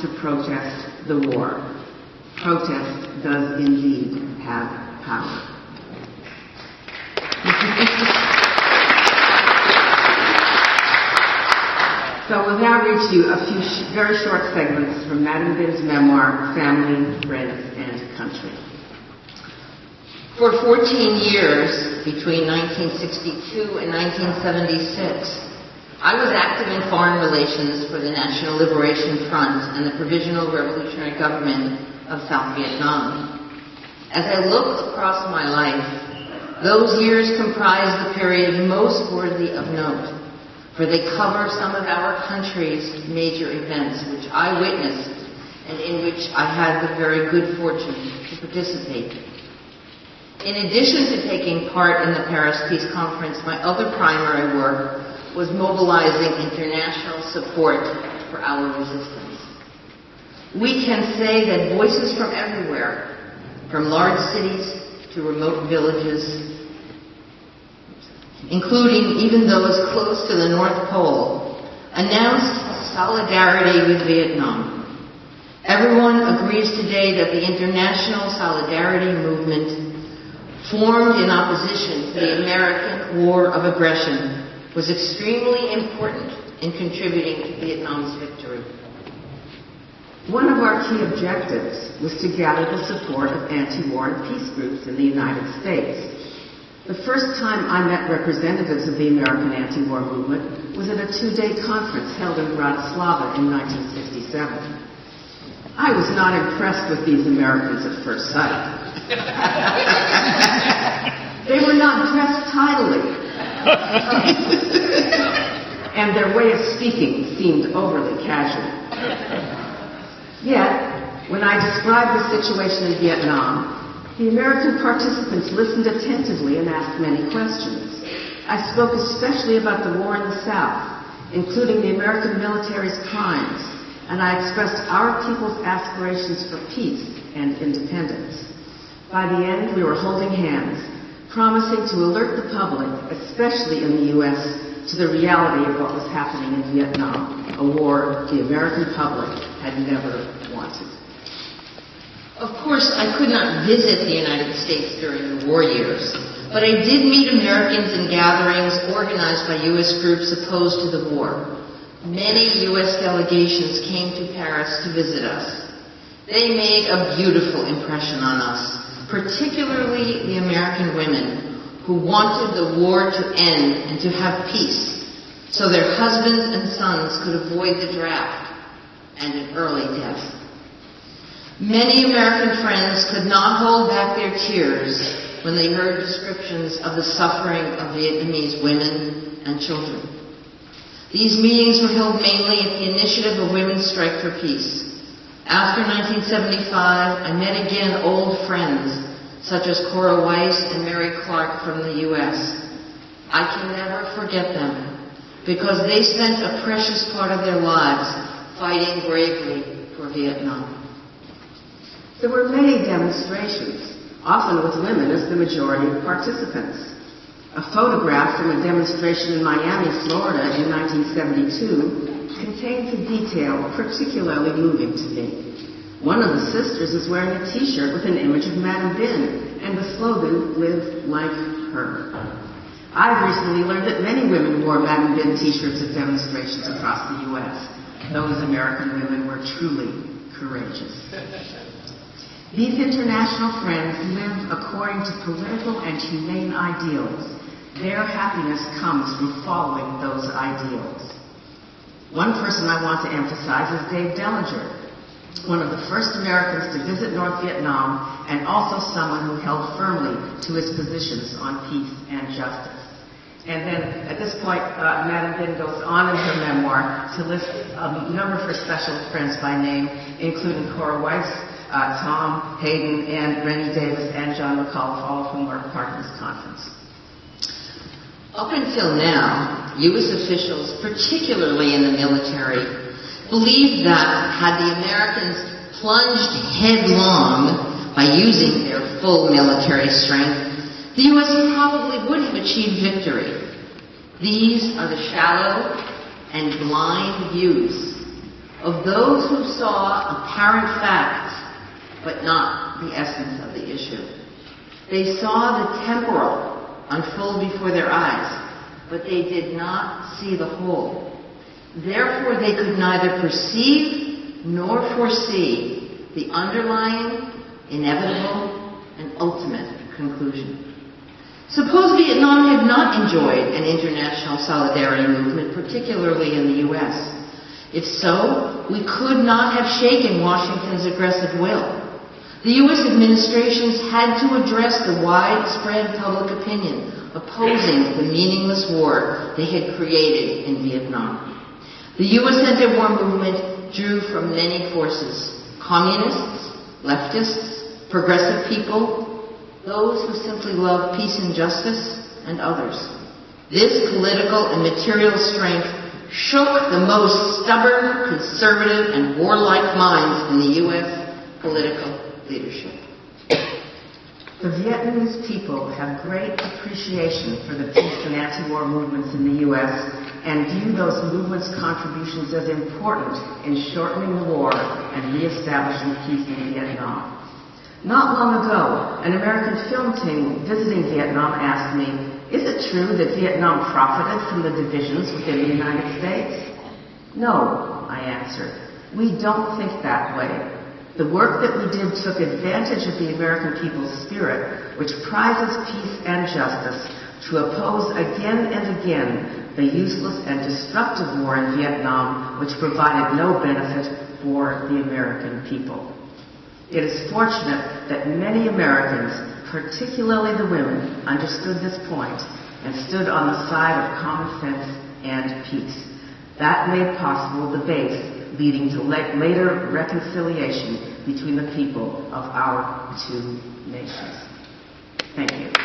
to protest the war. Protest does indeed have power. So we'll now read to you a few very short segments from Madam Bin's memoir, Family, Friends, and Country. For 14 years, between 1962 and 1976, I was active in foreign relations for the National Liberation Front and the Provisional Revolutionary Government of South Vietnam. As I look across my life, those years comprise the period most worthy of note, for they cover some of our country's major events which I witnessed and in which I had the very good fortune to participate. In addition to taking part in the Paris Peace Conference, my other primary work was mobilizing international support for our resistance. We can say that voices from everywhere, from large cities to remote villages, including even those close to the North Pole, announced solidarity with Vietnam. Everyone agrees today that the international solidarity movement, formed in opposition to the American war of aggression, was extremely important in contributing to Vietnam's victory. One of our key objectives was to gather the support of anti-war and peace groups in the United States. The first time I met representatives of the American anti-war movement was at a 2-day conference held in Bratislava in 1967. I was not impressed with these Americans at first sight. They were not dressed tidily, and their way of speaking seemed overly casual. Yet, when I described the situation in Vietnam, the American participants listened attentively and asked many questions. I spoke especially about the war in the South, including the American military's crimes, and I expressed our people's aspirations for peace and independence. By the end, we were holding hands, promising to alert the public, especially in the U.S., to the reality of what was happening in Vietnam, a war the American public had never wanted. Of course, I could not visit the United States during the war years, but I did meet Americans in gatherings organized by U.S. groups opposed to the war. Many U.S. delegations came to Paris to visit us. They made a beautiful impression on us, particularly the American women who wanted the war to end and to have peace so their husbands and sons could avoid the draft and an early death. Many American friends could not hold back their tears when they heard descriptions of the suffering of Vietnamese women and children. These meetings were held mainly at the initiative of Women's Strike for Peace. After 1975, I met again old friends such as Cora Weiss and Mary Clark from the U.S. I can never forget them because they spent a precious part of their lives fighting bravely for Vietnam. There were many demonstrations, often with women as the majority of participants. A photograph from a demonstration in Miami, Florida in 1972 contains a detail particularly moving to me. One of the sisters is wearing a t-shirt with an image of Madam Bin and the slogan, "Live Like Her." I've recently learned that many women wore Madam Bin t-shirts at demonstrations across the U.S. Those American women were truly courageous. These international friends live according to political and humane ideals. Their happiness comes from following those ideals. One person I want to emphasize is Dave Dellinger, one of the first Americans to visit North Vietnam and also someone who held firmly to his positions on peace and justice. And then at this point, Madam Bin goes on in her memoir to list a number of her special friends by name, including Cora Weiss, Tom Hayden, and Rennie Davis, and John McAuliffe, all of whom were part of this conference. Up until now, U.S. officials, particularly in the military, believed that had the Americans plunged headlong by using their full military strength, the U.S. probably would have achieved victory. These are the shallow and blind views of those who saw apparent facts, but not the essence of the issue. They saw the temporal unfold before their eyes, but they did not see the whole. Therefore, they could neither perceive nor foresee the underlying, inevitable, and ultimate conclusion. Suppose Vietnam had not enjoyed an international solidarity movement, particularly in the U.S. If so, we could not have shaken Washington's aggressive will. The U.S. administrations had to address the widespread public opinion opposing the meaningless war they had created in Vietnam. The U.S. anti-war movement drew from many forces: communists, leftists, progressive people, those who simply love peace and justice, and others. This political and material strength shook the most stubborn, conservative, and warlike minds in the U.S. political leadership. The Vietnamese people have great appreciation for the peace and anti-war movements in the U.S. and view those movements' contributions as important in shortening the war and reestablishing peace in Vietnam. Not long ago, an American film team visiting Vietnam asked me, "Is it true that Vietnam profited from the divisions within the United States?" "No," I answered. "We don't think that way. The work that we did took advantage of the American people's spirit, which prizes peace and justice, to oppose again and again the useless and destructive war in Vietnam, which provided no benefit for the American people." It is fortunate that many Americans, particularly the women, understood this point and stood on the side of common sense and peace. That made possible the base leading to later reconciliation between the people of our two nations. Thank you.